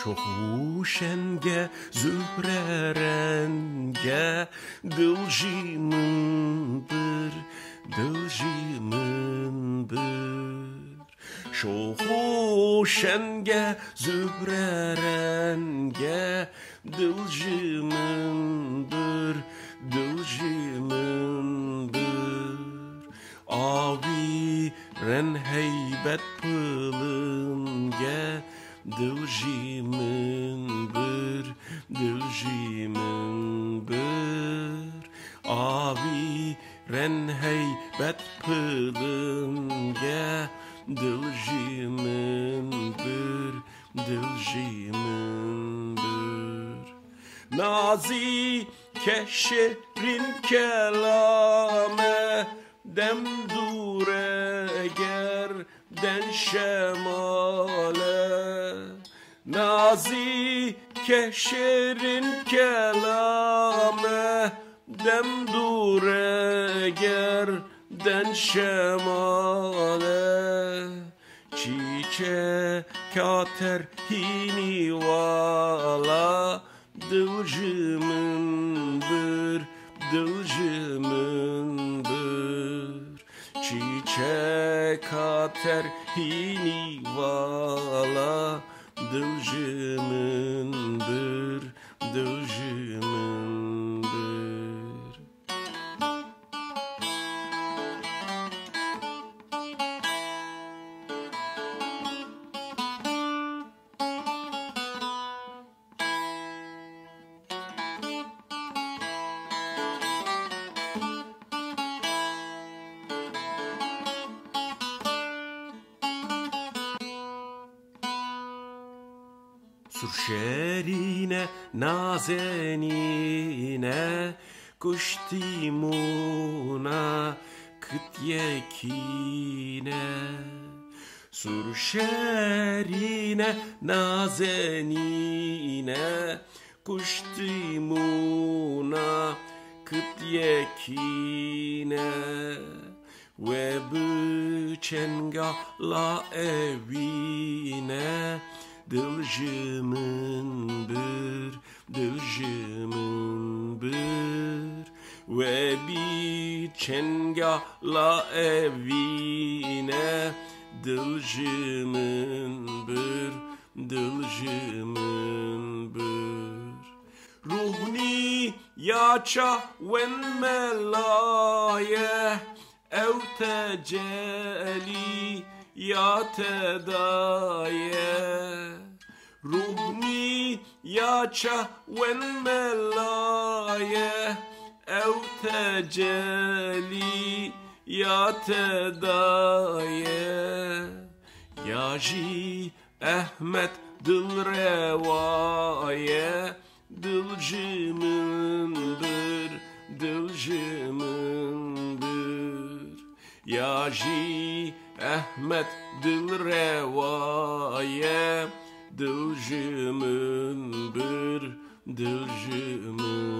Şohuşenge zühre renge Dılcımındır, dılcımındır Şohuşenge zühre renge Dılcımındır, dılcımındır Avi ren heybet pılınge Dılcımındır, dılcımındır Avi ren heybet pılınge Dılcımındır, dılcımındır Nazi keşerin kelame Demdure gerden şemale Nazi keşerin kelame Demdure gerden şemale Çiçek ater hini vala Dılcımındır, dılcımındır Çiçek ater hini vala Dılcımındır, dılcımındır Surşerine nazenine Kuştimuna kıt yekine Surşerine nazenine Kuştimuna kıt yekine Ve bıçengala evine Dılcımındır, dılcımındır Ve bir çengala evine Dılcımındır, dılcımındır Ruhni yaça ven melaye Ev teceli ya tedaye Ruhni yaça ven melaye Ev teceli ya tedaye Yaji Ahmet dılrevaye Dılcımındır, dılcımındır Yaji Ahmet dılrevaye Dılcımındır, dılcımındır